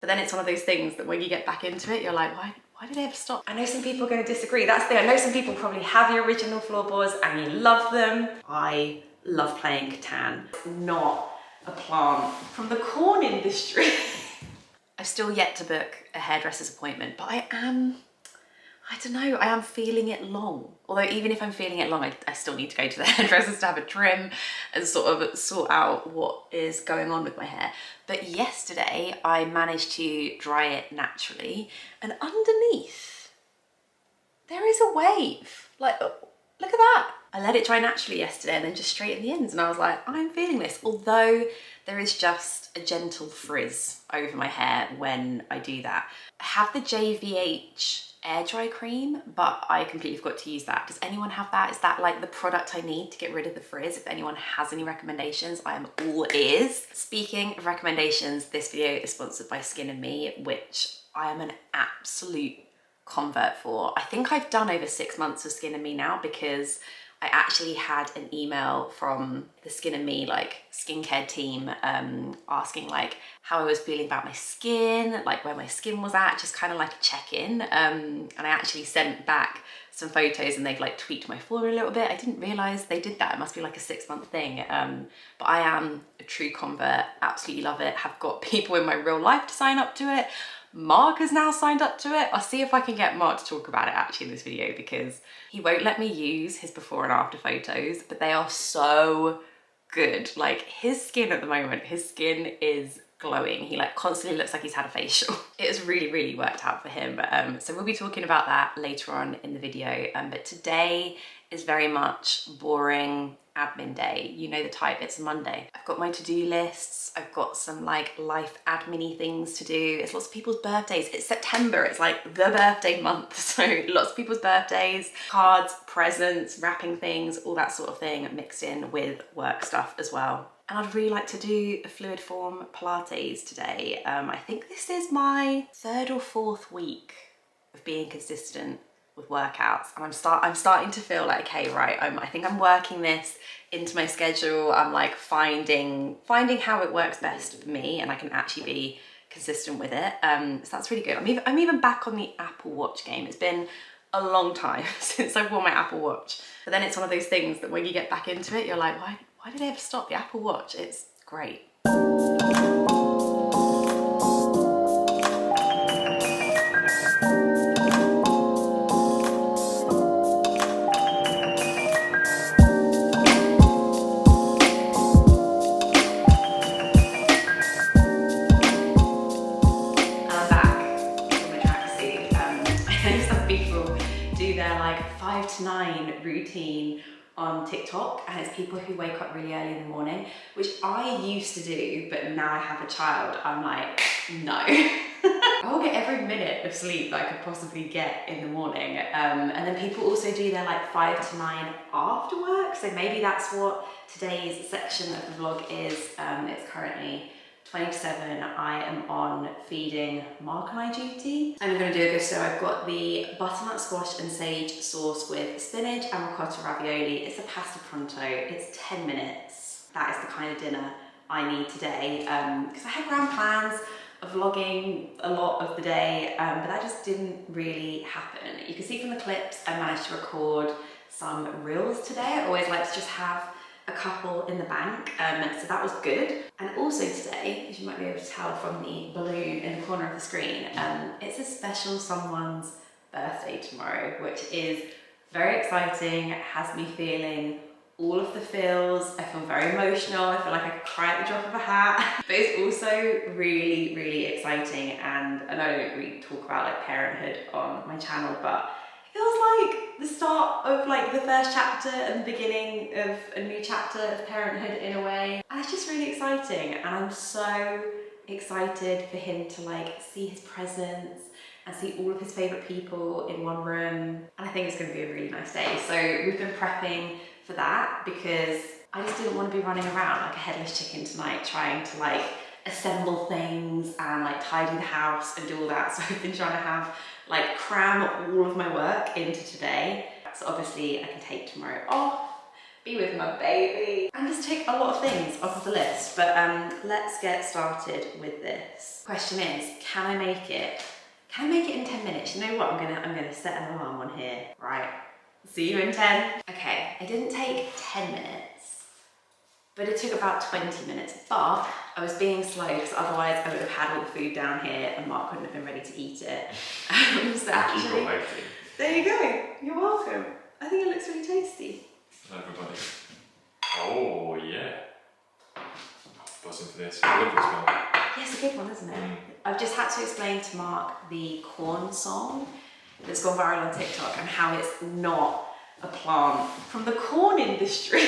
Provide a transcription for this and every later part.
But then it's one of those things that when you get back into it, you're like, why did I ever stop? I know some people are going to disagree. That's the thing. I know some people probably have the original floorboards and you love them. I love playing Catan. Not a plant from the corn industry. I've still yet to book a hairdresser's appointment, but I don't know, I am feeling it long. Although even if I'm feeling it long, I still need to go to the hairdressers to have a trim and sort of sort out what is going on with my hair. But yesterday I managed to dry it naturally, and underneath there is a wave. Like, look at that. I let it dry naturally yesterday and then just straightened the ends, and I was like, I'm feeling this. Although there is just a gentle frizz over my hair when I do that. I have the JVH air dry cream, but I completely forgot to use that. Does anyone have that? Is that like the product I need to get rid of the frizz? If anyone has any recommendations, I am all ears. Speaking of recommendations, this video is sponsored by Skin and Me, which I am an absolute convert for. I think I've done over 6 months of Skin and Me now, because I actually had an email from the Skin and Me like skincare team asking like how I was feeling about my skin, like where my skin was at, just kind of like a check-in. And I actually sent back some photos and they've like tweaked my formula a little bit. I didn't realize they did that. It must be like a 6-month thing. But I am a true convert, absolutely love it. Have got people in my real life to sign up to it. Mark has now signed up to it. I'll see if I can get Mark to talk about it actually in this video, because he won't let me use his before and after photos, but they are so good. Like his skin at the moment, his skin is glowing. He like constantly looks like he's had a facial. It has really, really worked out for him. So we'll be talking about that later on in the video. But today is very much boring admin day. You know the type, it's a Monday. I've got my to-do lists. I've got some like life admin-y things to do. It's lots of people's birthdays. It's September, it's like the birthday month. So lots of people's birthdays, cards, presents, wrapping things, all that sort of thing mixed in with work stuff as well. And I'd really like to do a fluid form Pilates today. I think this is my 3rd or 4th week of being consistent with workouts, and I'm starting to feel like, okay, right, I think I'm working this into my schedule. I'm like finding how it works best for me, and I can actually be consistent with it. So that's really good. I'm even back on the Apple Watch game. It's been a long time since I wore my Apple Watch, but then it's one of those things that when you get back into it, you're like, why did I ever stop? The Apple Watch, it's great. To 9 routine on TikTok, and it's people who wake up really early in the morning, which I used to do, but now I have a child, I'm like, no. I will get every minute of sleep that I could possibly get in the morning. And then people also do their like 5 to 9 after work, so maybe that's what today's section of the vlog is. It's currently 20 to 7, I am on feeding Mark and I duty. I'm gonna do a gusto. I've got the butternut squash and sage sauce with spinach and ricotta ravioli. It's a pasta pronto, it's 10 minutes. That is the kind of dinner I need today. Because I had grand plans of vlogging a lot of the day, but that just didn't really happen. You can see from the clips, I managed to record some reels today. I always like to just have a couple in the bank, so that was good. And also today, as you might be able to tell from the balloon in the corner of the screen, it's a special someone's birthday tomorrow, which is very exciting. It has me feeling all of the feels. I feel very emotional. I feel like I could cry at the drop of a hat. But it's also really, really exciting, and I know I don't really talk about like parenthood on my channel, but it feels like the start of like the first chapter and the beginning of a new chapter of parenthood in a way. And it's just really exciting, and I'm so excited for him to like see his presents and see all of his favourite people in one room. And I think it's going to be a really nice day. So we've been prepping for that because I just didn't want to be running around like a headless chicken tonight trying to like assemble things and like tidy the house and do all that. So I've been trying to have like cram all of my work into today. So obviously I can take tomorrow off be with my baby, and just tick a lot of things off of the list. But let's get started with this. Question is, can I make it? Can I make it in 10 minutes? You know what? I'm gonna set an alarm on here. Right. See you in 10. Okay, I didn't take 10 minutes, but it took about 20 minutes. But I was being slow because otherwise I would have had all the food down here and Mark wouldn't have been ready to eat it. So actually, there you go. You're welcome. I think it looks really tasty. Everybody. Oh yeah. Buzzing for this. I love this one. Yeah, it's a good one, isn't it? I've just had to explain to Mark the corn song that's gone viral on TikTok and how it's not a plant from the corn industry.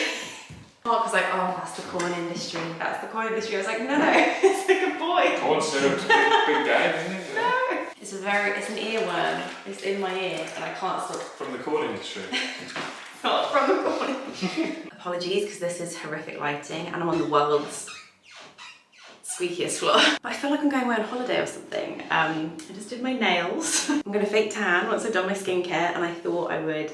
Mark was like, oh, that's the corn industry. That's the corn industry. I was like, no, it's like a boy. Corn syrup's a big game, isn't it? No. It's an earworm. It's in my ear and I can't stop. From the corn industry. Not from the corn industry. Apologies, because this is horrific lighting and I'm on the world's squeakiest floor. I feel like I'm going away on holiday or something. I just did my nails. I'm gonna fake tan once I've done my skincare, and I thought I would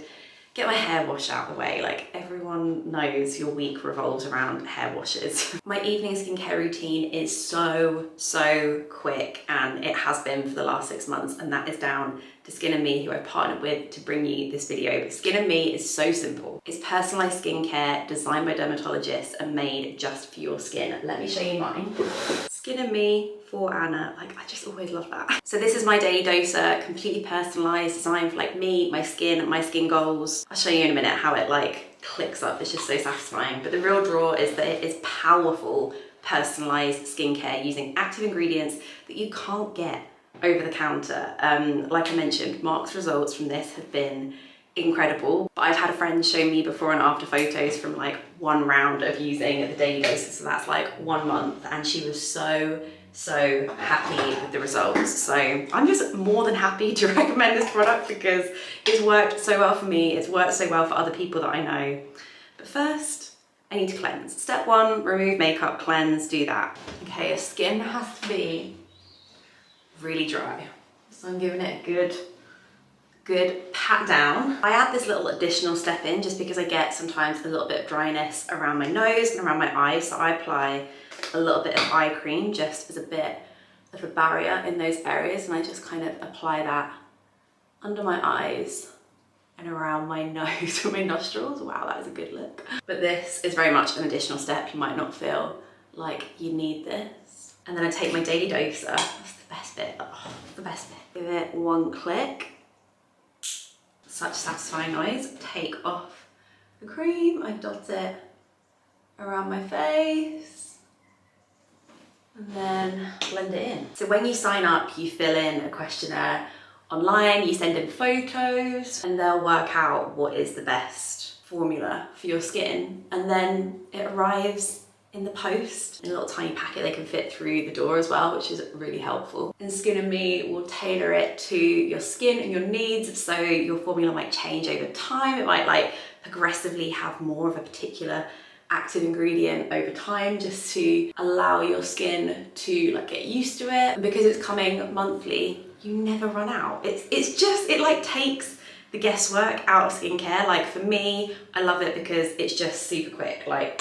get my hair wash out of the way. Like, everyone knows your week revolves around hair washes. My evening skincare routine is so quick, and it has been for the last 6 months, and that is down to Skin and Me, who I've partnered with to bring you this video. But Skin and Me is so simple. It's personalized skincare designed by dermatologists and made just for your skin. Let me show you mine. Skin and Me for Anna. Like, I just always love that. So this is my daily doser, completely personalized, designed for like me, my skin goals. I'll show you in a minute how it like clicks up. It's just so satisfying. But the real draw is that it is powerful, personalized skincare using active ingredients that you can't get over the counter. Like I mentioned, Mark's results from this have been incredible. But I've had a friend show me before and after photos from like 1 round of using the daily doses, so that's like 1 month, and she was so happy with the results. So I'm just more than happy to recommend this product because it's worked so well for me, it's worked so well for other people that I know. But first, I need to cleanse. Step 1, remove makeup, cleanse, do that. Okay, your skin has to be really dry. So I'm giving it a good pat down. I add this little additional step in just because I get sometimes a little bit of dryness around my nose and around my eyes, so I apply a little bit of eye cream just as a bit of a barrier in those areas, and I just kind of apply that under my eyes and around my nose and my nostrils. Wow, that is a good look. But this is very much an additional step. You might not feel like you need this. And then I take my daily doser. That's the best bit. Oh, the best bit. Give it 1 click. Such satisfying noise. Take off the cream. I dot it around my face and then blend it in. So when you sign up, you fill in a questionnaire online, you send in photos, and they'll work out what is the best formula for your skin, and then it arrives in the post in a little tiny packet they can fit through the door as well, which is really helpful. And Skin and Me will tailor it to your skin and your needs, so your formula might change over time. It might like progressively have more of a particular active ingredient over time, just to allow your skin to like get used to it. And because it's coming monthly, you never run out. It like takes the guesswork out of skincare. Like for me, I love it because it's just super quick. Like,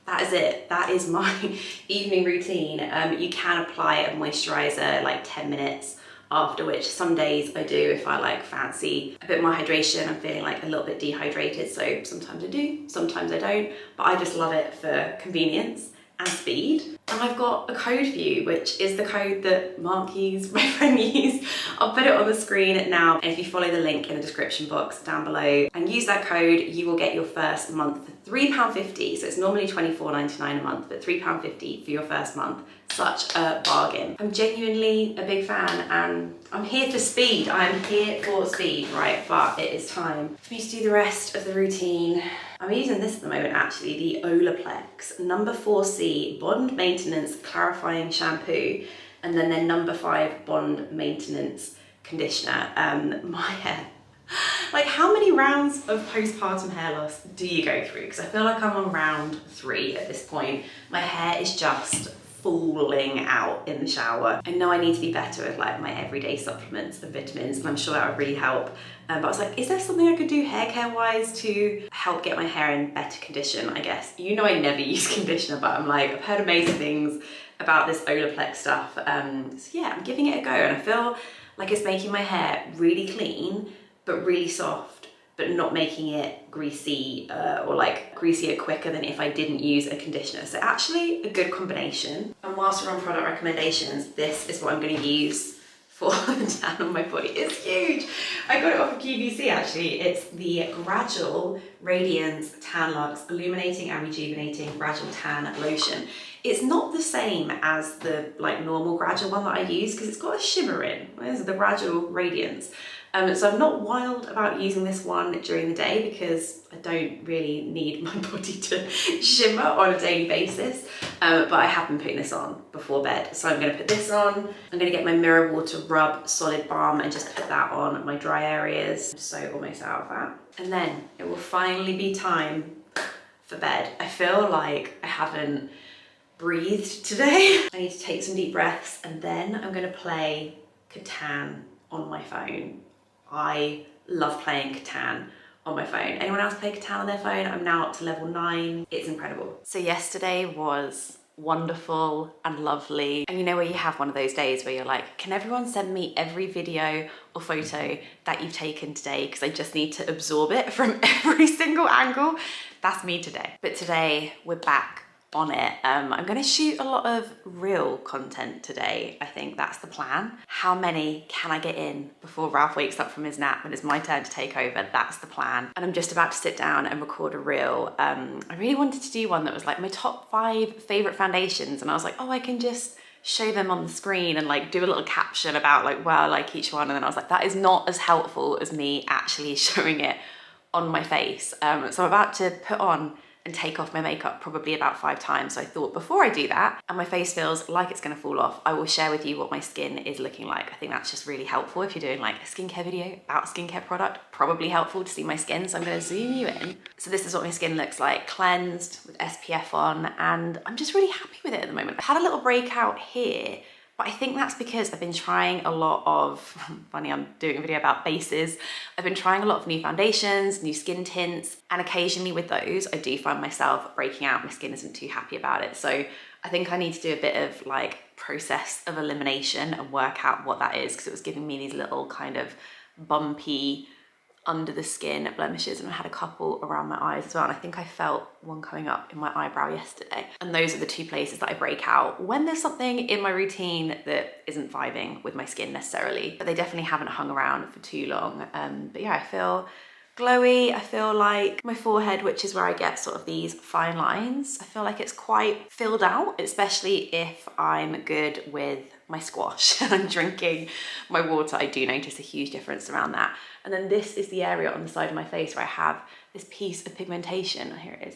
that is it. That is my evening routine. You can apply a moisturizer like 10 minutes, after which some days I do if I like fancy a bit more hydration. I'm feeling like a little bit dehydrated, so sometimes I do, sometimes I don't, but I just love it for convenience and speed. And I've got a code for you, which is the code that Mark used, my friend used. I'll put it on the screen now. And if you follow the link in the description box down below and use that code, you will get your first month for £3.50. So it's normally £24.99 a month, but £3.50 for your first month. Such a bargain. I'm genuinely a big fan, and I'm here for speed. I'm here for speed, right? But it is time for me to do the rest of the routine. I'm using this at the moment, actually, the Olaplex number 4C Bond Maintenance Clarifying Shampoo, and then their number 5 Bond Maintenance Conditioner. My hair, like, how many rounds of postpartum hair loss do you go through? Because I feel like I'm on round 3 at this point. My hair is just falling out in the shower. I know I need to be better with like my everyday supplements and vitamins, and I'm sure that would really help. But I was like, is there something I could do hair care wise to help get my hair in better condition, I guess? You know, I never use conditioner, but I'm like, I've heard amazing things about this Olaplex stuff. So yeah, I'm giving it a go, and I feel like it's making my hair really clean, but really soft, but not making it greasy or like greasier quicker than if I didn't use a conditioner. So actually a good combination. And whilst we're on product recommendations, this is what I'm gonna use for the tan on my body. It's huge. I got it off of QVC actually. It's the Gradual Radiance Tan Luxe Illuminating and Rejuvenating Gradual Tan Lotion. It's not the same as the like normal Gradual one that I use because it's got a shimmer in. This is the Gradual Radiance. So I'm not wild about using this one during the day because I don't really need my body to shimmer on a daily basis. But I have been putting this on before bed. So I'm gonna put this on. I'm gonna get my Mirror Water Rub Solid Balm and just put that on my dry areas. I'm so almost out of that. And then it will finally be time for bed. I feel like I haven't breathed today. I need to take some deep breaths, and then I'm gonna play Catan on my phone. I love playing Catan on my phone. Anyone else play Catan on their phone? I'm now up to level 9. It's incredible. So yesterday was wonderful and lovely. And you know where you have one of those days where you're like, can everyone send me every video or photo that you've taken today? Because I just need to absorb it from every single angle. That's me today. But today we're back on it. I'm gonna shoot a lot of real content today. I think that's the plan. How many can I get in before Ralph wakes up from his nap and it's my turn to take over? That's the plan. And I'm just about to sit down and record a reel. I really wanted to do one that was like my top 5 favorite foundations, and I was like, oh, I can just show them on the screen and like do a little caption about like why I like each one. And then I was like, that is not as helpful as me actually showing it on my face. So I'm about to put on and take off my makeup probably about 5 times. So I thought before I do that, and my face feels like it's gonna fall off, I will share with you what my skin is looking like. I think that's just really helpful if you're doing like a skincare video about a skincare product, probably helpful to see my skin. So I'm gonna zoom you in. So this is what my skin looks like, cleansed with SPF on, and I'm just really happy with it at the moment. I had a little breakout here, but I think that's because I've been trying a lot of, funny, I'm doing a video about bases. I've been trying a lot of new foundations, new skin tints, and occasionally with those, I do find myself breaking out. My skin isn't too happy about it. So I think I need to do a bit of like process of elimination and work out what that is, because it was giving me these little kind of bumpy under the skin blemishes, and I had a couple around my eyes as well, and I think I felt one coming up in my eyebrow yesterday. And those are the 2 places that I break out when there's something in my routine that isn't vibing with my skin necessarily, but they definitely haven't hung around for too long. But yeah, I feel glowy. I feel like my forehead, which is where I get sort of these fine lines, I feel like it's quite filled out, especially if I'm good with my squash and I'm drinking my water. I do notice a huge difference around that. And then this is the area on the side of my face where I have this piece of pigmentation. Here it is.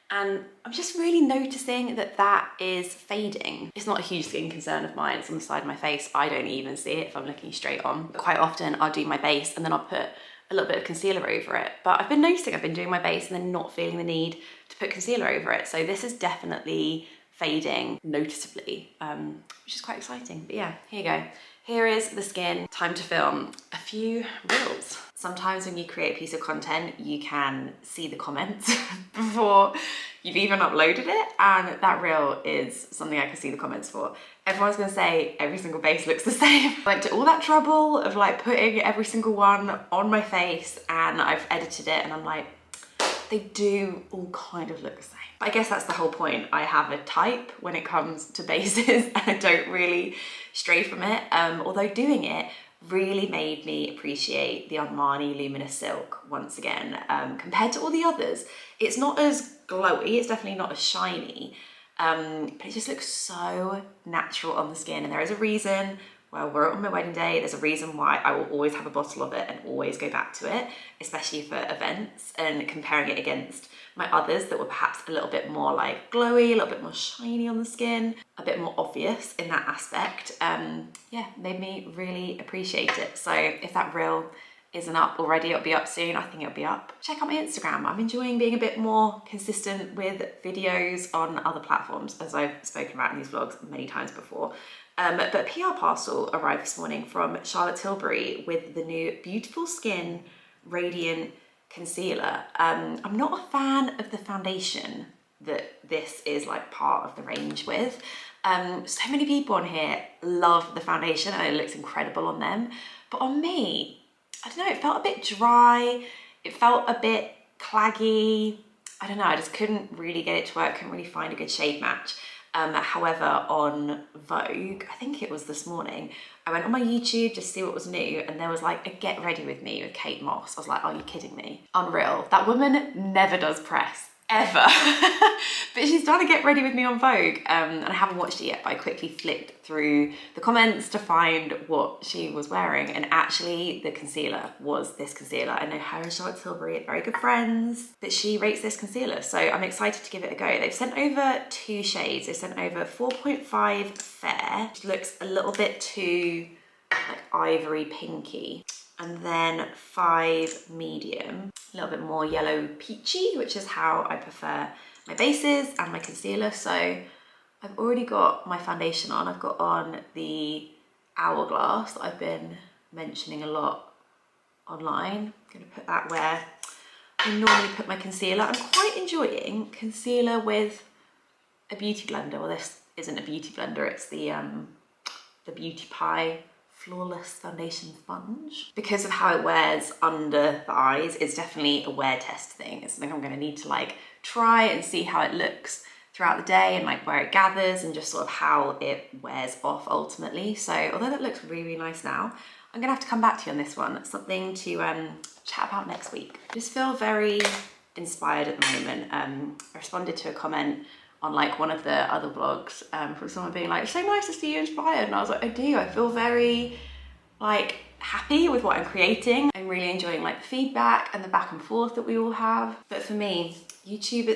And I'm just really noticing that that is fading. It's not a huge skin concern of mine. It's on the side of my face. I don't even see it if I'm looking straight on. But quite often I'll do my base and then I'll put a little bit of concealer over it. But I've been noticing I've been doing my base and then not feeling the need to put concealer over it. So this is definitely fading noticeably, which is quite exciting. But yeah, here you go. Here is the skin. Time to film a few reels. Sometimes when you create a piece of content, you can see the comments before you've even uploaded it, and that reel is something I can see the comments for. Everyone's gonna say every single base looks the same. I went to all that trouble of like putting every single one on my face, and I've edited it and I'm like, they do all kind of look the same. But I guess that's the whole point. I have a type when it comes to bases and I don't really stray from it. Although doing it really made me appreciate the Armani Luminous Silk once again. Compared to all the others, it's not as glowy, it's definitely not as shiny, but it just looks so natural on the skin. And there is a reason, well, we're on my wedding day, there's a reason why I will always have a bottle of it and always go back to it, especially for events, and comparing it against my others that were perhaps a little bit more like glowy, a little bit more shiny on the skin, a bit more obvious in that aspect. Yeah, made me really appreciate it. So if that reel isn't up already, it'll be up soon. I think it'll be up. Check out my Instagram. I'm enjoying being a bit more consistent with videos on other platforms, as I've spoken about in these vlogs many times before. But a PR parcel arrived this morning from Charlotte Tilbury with the new Beautiful Skin Radiant Concealer. I'm not a fan of the foundation that this is like part of the range with. So many people on here love the foundation and it looks incredible on them. But on me, I don't know, it felt a bit dry. It felt a bit claggy. I don't know, I just couldn't really get it to work, couldn't really find a good shade match. However, on Vogue, I think it was this morning, I went on my YouTube just to see what was new, and there was like a get ready with me with Kate Moss. I was like, are you kidding me? Unreal. That woman never does press, ever. But she's done a get ready with me on Vogue, and I haven't watched it yet, but I quickly flicked through the comments to find what she was wearing, and actually the concealer was this concealer. I know her and Charlotte Tilbury are very good friends, but she rates this concealer, so I'm excited to give it a go. They've sent over 2 shades. They've sent over 4.5 Fair, which looks a little bit too like ivory pinky, and then 5 Medium, a little bit more yellow peachy, which is how I prefer my bases and my concealer. So I've already got my foundation on. I've got on the Hourglass that I've been mentioning a lot online. I'm gonna put that where I normally put my concealer. I'm quite enjoying concealer with a beauty blender. Well, this isn't a beauty blender, it's the Beauty Pie Flawless Foundation Sponge. Because of how it wears under the eyes, it's definitely a wear test thing. It's something I'm gonna need to like try and see how it looks throughout the day and like where it gathers and just sort of how it wears off ultimately. So although that looks really, really nice now, I'm gonna have to come back to you on this one. That's something to chat about next week. I just feel very inspired at the moment. I responded to a comment on like one of the other vlogs from someone being like, it's so nice to see you inspired. And I was like, I do, I feel very like happy with what I'm creating. I'm really enjoying like the feedback and the back and forth that we all have. But for me, YouTube,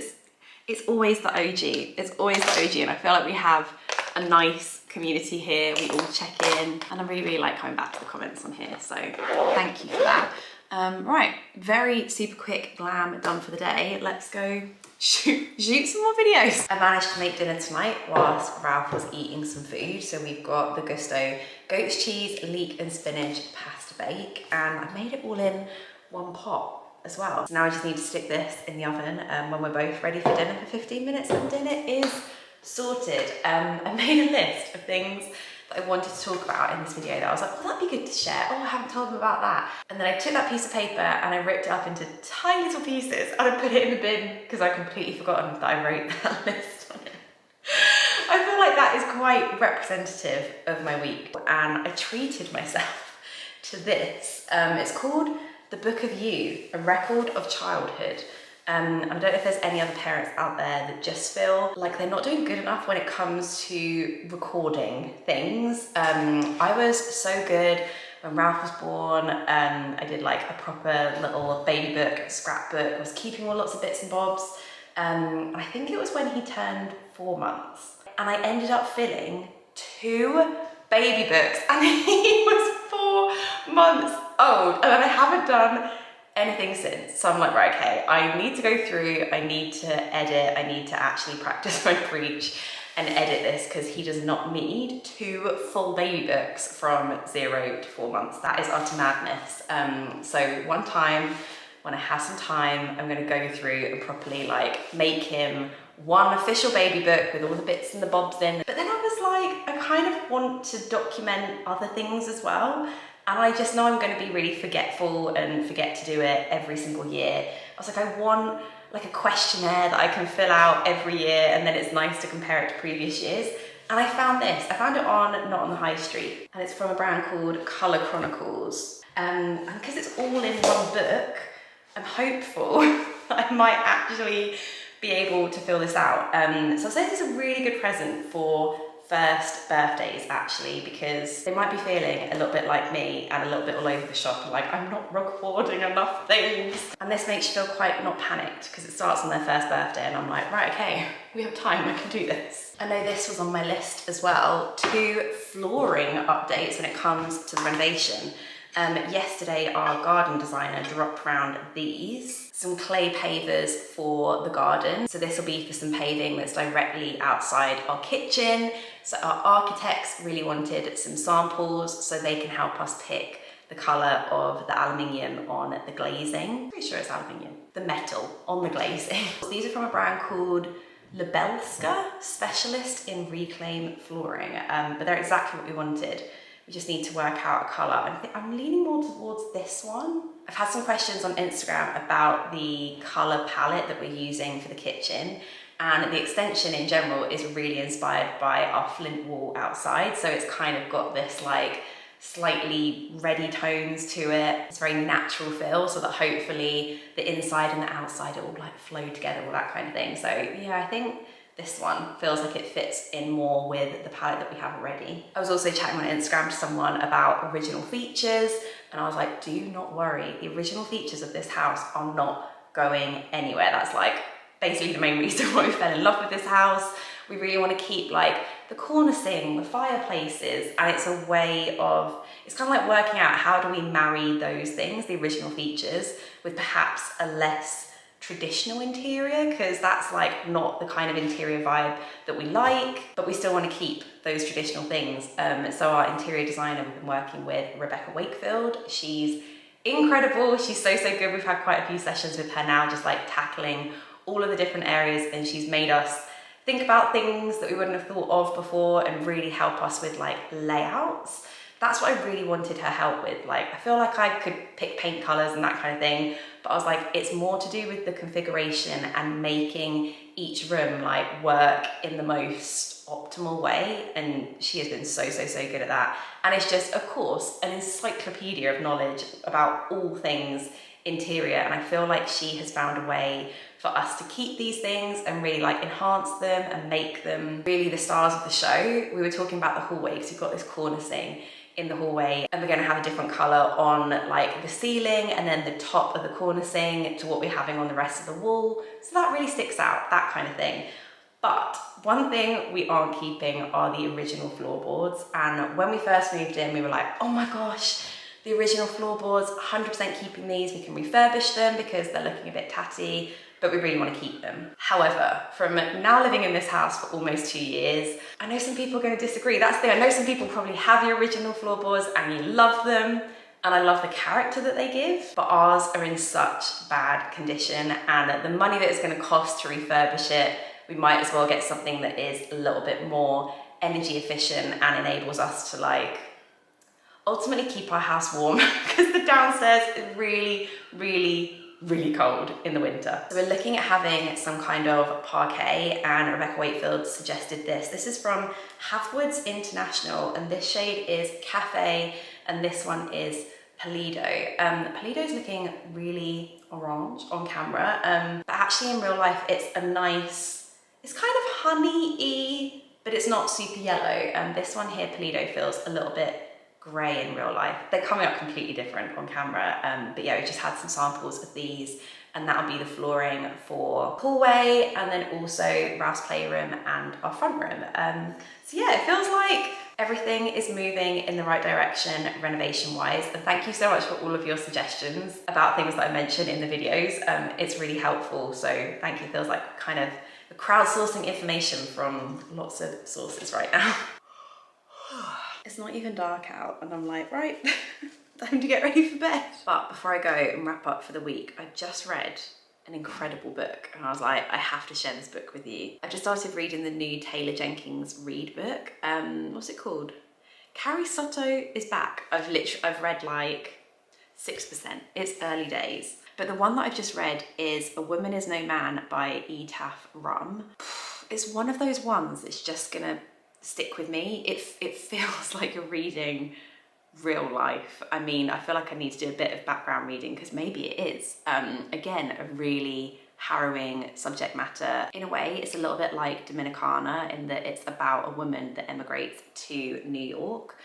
it's always the OG. It's always the OG, and I feel like we have a nice community here. We all check in, and I really, really like coming back to the comments on here. So thank you for that. Right, very super quick glam done for the day. Let's go shoot some more videos. I managed to make dinner tonight whilst Ralph was eating some food. So we've got the Gusto goat's cheese, leek and spinach pasta bake, and I made it all in one pot as well. So now I just need to stick this in the oven when we're both ready for dinner for 15 minutes, and dinner is sorted. I made a list of things that I wanted to talk about in this video that I was like, well, that'd be good to share. Oh, I haven't told them about that. And then I took that piece of paper and I ripped it up into tiny little pieces and I put it in the bin because I completely forgotten that I wrote that list on it. I feel like that is quite representative of my week, and I treated myself to this. It's called The Book of You, a record of childhood. I don't know if there's any other parents out there that just feel like they're not doing good enough when it comes to recording things. I was so good when Ralph was born. I did like a proper little baby book, scrapbook. I was keeping all lots of bits and bobs. I think it was when he turned 4 months. And I ended up filling 2 baby books and he was 4 months old. And I haven't done anything since. So I'm like, right, okay, I need to go through, I need to edit, I need to actually practice my preach and edit this because he does not need 2 full baby books from 0 to 4 months. That is utter madness. So one time when I have some time, I'm gonna go through and properly like make him one official baby book with all the bits and the bobs in. But then I was like, I kind of want to document other things as well. And I just know I'm going to be really forgetful and forget to do it every single year. I was like, I want like a questionnaire that I can fill out every year, and then it's nice to compare it to previous years. And I found this. I found it on Not on the High Street, and it's from a brand called Colour Chronicles. And because it's all in one book, I'm hopeful that I might actually be able to fill this out. So I say this is a really good present for first birthdays actually, because they might be feeling a little bit like me and a little bit all over the shop and like, I'm not recording enough things. And this makes you feel quite not panicked because it starts on their first birthday and I'm like, right, okay, we have time, I can do this. I know this was on my list as well, 2 flooring updates when it comes to the renovation. Yesterday, our garden designer dropped round these, some clay pavers for the garden. So this will be for some paving that's directly outside our kitchen. So our architects really wanted some samples so they can help us pick the colour of the aluminium on the glazing. Pretty sure it's aluminium. The metal on the glazing. These are from a brand called Lebelska, specialist in reclaim flooring, but they're exactly what we wanted. We just need to work out a colour. I think I'm leaning more towards this one. I've had some questions on Instagram about the colour palette that we're using for the kitchen, and the extension in general is really inspired by our flint wall outside. So it's kind of got this like slightly reddy tones to it. It's very natural feel, so that hopefully the inside and the outside all like flow together, all that kind of thing. So yeah, I think this one feels like it fits in more with the palette that we have already. I was also chatting on Instagram to someone about original features, and I was like, do not worry, the original features of this house are not going anywhere. That's like basically the main reason why we fell in love with this house. We really want to keep like the cornicing, the fireplaces, and it's a way of, it's kind of like working out how do we marry those things, the original features, with perhaps a less traditional interior, because that's like not the kind of interior vibe that we like, but we still want to keep those traditional things. So our interior designer we've been working with, Rebecca Wakefield, she's incredible. She's so good. We've had quite a few sessions with her now, just like tackling all of the different areas, and she's made us think about things that we wouldn't have thought of before and really help us with like layouts. That's what I really wanted her help with. Like, I feel like I could pick paint colors and that kind of thing, but I was like, it's more to do with the configuration and making each room like work in the most optimal way. And she has been so good at that. And it's just, of course, an encyclopedia of knowledge about all things interior. And I feel like she has found a way for us to keep these things and really like enhance them and make them really the stars of the show. We were talking about the hallway, because you've got this cornicing in the hallway, and we're going to have a different color on like the ceiling and then the top of the cornicing to what we're having on the rest of the wall. So that really sticks out, that kind of thing. But one thing we aren't keeping are the original floorboards. And when we first moved in, we were like, oh my gosh, the original floorboards, 100% keeping these. We can refurbish them because they're looking a bit tatty, but we really want to keep them. However, from now living in this house for almost 2 years, I know some people are going to disagree. That's the thing. I know some people probably have the original floorboards and you love them, and I love the character that they give, but ours are in such bad condition, and the money that it's going to cost to refurbish it, we might as well get something that is a little bit more energy efficient and enables us to like ultimately keep our house warm, because the downstairs is really cold in the winter. So we're looking at having some kind of parquet, and Rebecca Wakefield suggested this. This is from Hathwoods International, and this shade is Cafe, and this one is Palido. Palido's looking really orange on camera, but actually in real life it's a nice, it's kind of honey-y, but it's not super yellow. And this one here, Palido, feels a little bit grey in real life. They're coming up completely different on camera, but yeah, we just had some samples of these, and that'll be the flooring for hallway, and then also Ralph's playroom and our front room. So yeah, it feels like everything is moving in the right direction renovation wise, and thank you so much for all of your suggestions about things that I mentioned in the videos. It's really helpful, so thank you. It feels like kind of crowdsourcing information from lots of sources right now. It's not even dark out, and I'm like, right, time to get ready for bed. But before I go and wrap up for the week, I just read an incredible book, and I was like, I have to share this book with you. I just started reading the new Taylor Jenkins Reid book. What's it called? Carrie Soto is back. I've read like 6%. It's early days. But the one that I've just read is A Woman Is No Man by Etaf Rum. It's one of those ones that's just gonna stick with me. It feels like you're reading real life. I mean, I feel like I need to do a bit of background reading, because maybe it is. Again, a really harrowing subject matter. In a way, it's a little bit like Dominicana in that it's about a woman that emigrates to New York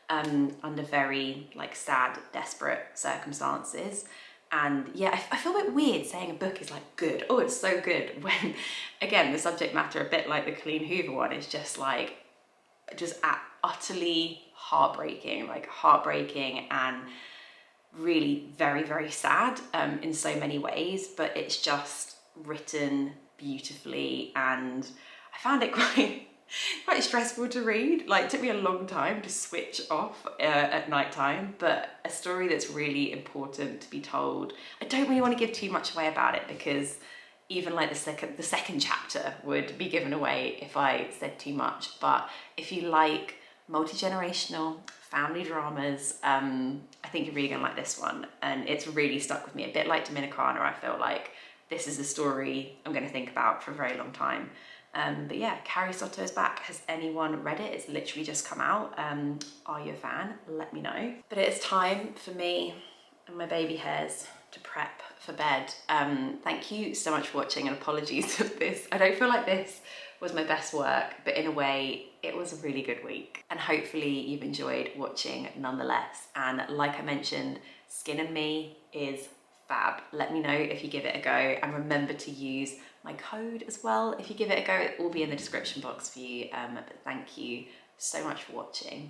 under very like sad, desperate circumstances. And yeah, I feel a bit weird saying a book is like good. Oh, it's so good, when again, the subject matter, a bit like the Colleen Hoover one, is just like, utterly heartbreaking, and really very, very sad in so many ways, but it's just written beautifully, and I found it quite stressful to read. Like, it took me a long time to switch off at night time, but a story that's really important to be told. I don't really want to give too much away about it, because even like the second chapter would be given away if I said too much. But if you like multi-generational family dramas, I think you're really gonna like this one, and it's really stuck with me. A bit like Dominicana, I feel like this is a story I'm gonna think about for a very long time. But yeah, Carrie Soto's back. Has anyone read it? It's literally just come out. Are you a fan? Let me know. But it's time for me and my baby hairs to prep for bed. Thank you so much for watching, and apologies for this. I don't feel like this was my best work, but in a way it was a really good week, and hopefully you've enjoyed watching nonetheless. And like I mentioned, Skin and Me is fab. Let me know if you give it a go, and remember to use my code as well if you give it a go. It will be in the description box for you. But thank you so much for watching.